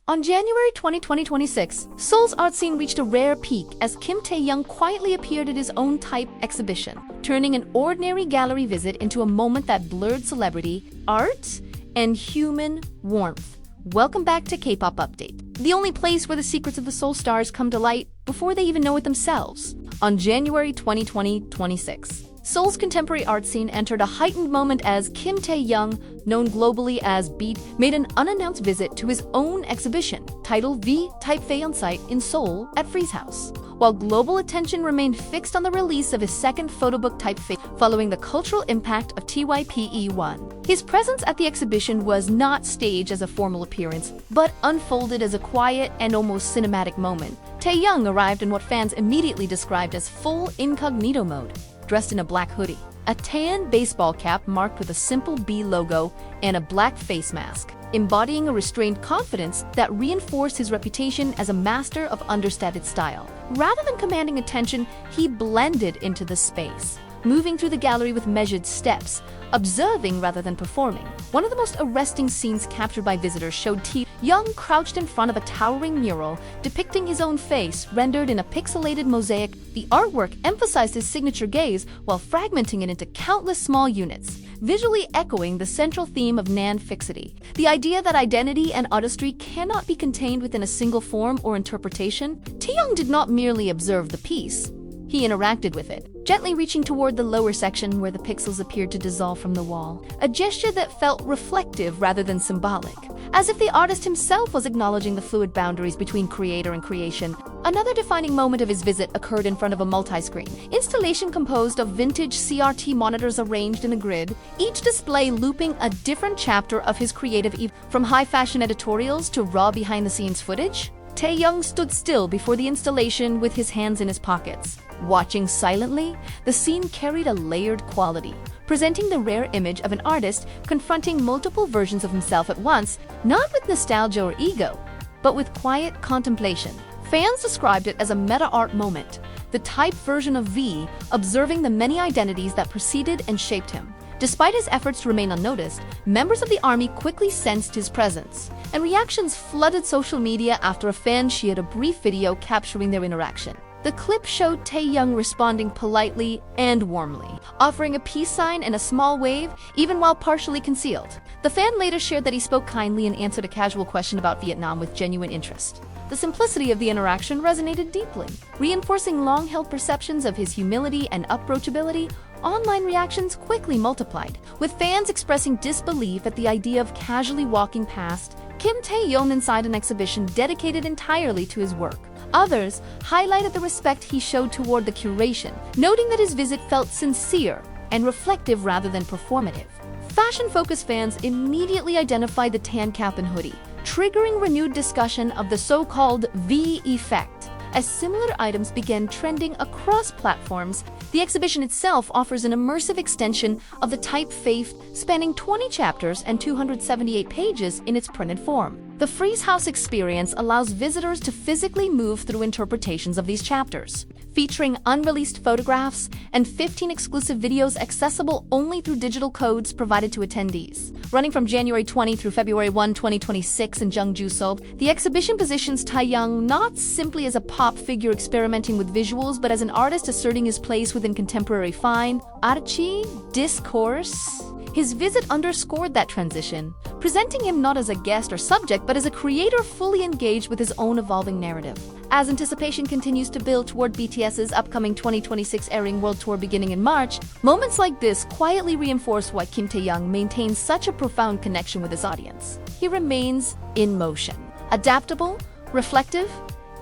On January 20, 2026, Seoul's art scene reached a rare peak as Kim Taehyung quietly appeared at his own type exhibition, turning an ordinary gallery visit into a moment that blurred celebrity, art, and human warmth. Welcome back to K-Pop Update, the only place where the secrets of the Seoul stars come to light before they even know it themselves. On January 20, 2026, Seoul's contemporary art scene entered a heightened moment as Kim Taehyung, known globally as Beat, made an unannounced visit to his own exhibition, titled V Typeface on site in Seoul at Frieze House. While global attention remained fixed on the release of his second photobook Typeface following the cultural impact of TYPE1, his presence at the exhibition was not staged as a formal appearance, but unfolded as a quiet and almost cinematic moment. Taehyung arrived in what fans immediately described as full incognito mode, dressed in a black hoodie, a tan baseball cap marked with a simple B logo, and a black face mask, embodying a restrained confidence that reinforced his reputation as a master of understated style. Rather than commanding attention, he blended into the space, moving through the gallery with measured steps, observing rather than performing. One of the most arresting scenes captured by visitors showed Taehyung crouched in front of a towering mural depicting his own face, rendered in a pixelated mosaic. The artwork emphasized his signature gaze while fragmenting it into countless small units, visually echoing the central theme of non-fixity, the idea that identity and artistry cannot be contained within a single form or interpretation. Taehyung did not merely observe the piece. He interacted with it, gently reaching toward the lower section where the pixels appeared to dissolve from the wall, a gesture that felt reflective rather than symbolic, as if the artist himself was acknowledging the fluid boundaries between creator and creation. Another defining moment of his visit occurred in front of a multi-screen installation composed of vintage CRT monitors arranged in a grid, each display looping a different chapter of his creative from high-fashion editorials to raw behind-the-scenes footage. Taehyung stood still before the installation with his hands in his pockets. Watching silently, the scene carried a layered quality, presenting the rare image of an artist confronting multiple versions of himself at once, not with nostalgia or ego, but with quiet contemplation. Fans described it as a meta-art moment, the type version of V, observing the many identities that preceded and shaped him. Despite his efforts to remain unnoticed, members of the army quickly sensed his presence, and reactions flooded social media after a fan shared a brief video capturing their interaction. The clip showed Taehyung responding politely and warmly, offering a peace sign and a small wave, even while partially concealed. The fan later shared that he spoke kindly and answered a casual question about Vietnam with genuine interest. The simplicity of the interaction resonated deeply, reinforcing long-held perceptions of his humility and approachability. Online reactions quickly multiplied, with fans expressing disbelief at the idea of casually walking past Kim Taehyung inside an exhibition dedicated entirely to his work. Others highlighted the respect he showed toward the curation, noting that his visit felt sincere and reflective rather than performative. Fashion-focused fans immediately identified the tan cap and hoodie, triggering renewed discussion of the so-called V effect. As similar items began trending across platforms, the exhibition itself offers an immersive extension of the Typeface, spanning 20 chapters and 278 pages in its printed form. The Frieze House experience allows visitors to physically move through interpretations of these chapters, featuring unreleased photographs and 15 exclusive videos accessible only through digital codes provided to attendees. Running from January 20 through February 1, 2026 in Jung-gu, Seoul, the exhibition positions Taehyung not simply as a pop figure experimenting with visuals, but as an artist asserting his place within contemporary fine artsy discourse. His visit underscored that transition, presenting him not as a guest or subject, but as a creator fully engaged with his own evolving narrative. As anticipation continues to build toward BTS's upcoming 2026 airing world tour beginning in March, moments like this quietly reinforce why Kim Taehyung maintains such a profound connection with his audience. He remains in motion, adaptable, reflective,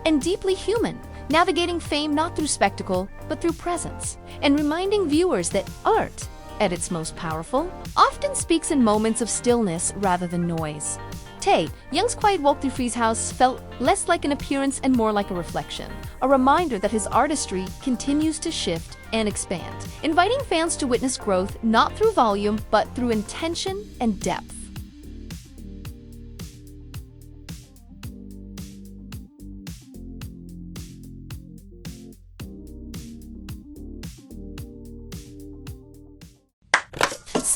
and deeply human, navigating fame not through spectacle, but through presence, and reminding viewers that art, at its most powerful, often speaks in moments of stillness rather than noise. Taehyung's quiet walk through Frieze House felt less like an appearance and more like a reflection, a reminder that his artistry continues to shift and expand, inviting fans to witness growth not through volume but through intention and depth.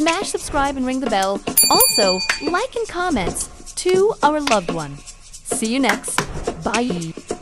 Smash subscribe and ring the bell. Also, like and comments to our loved one. See you next. Bye.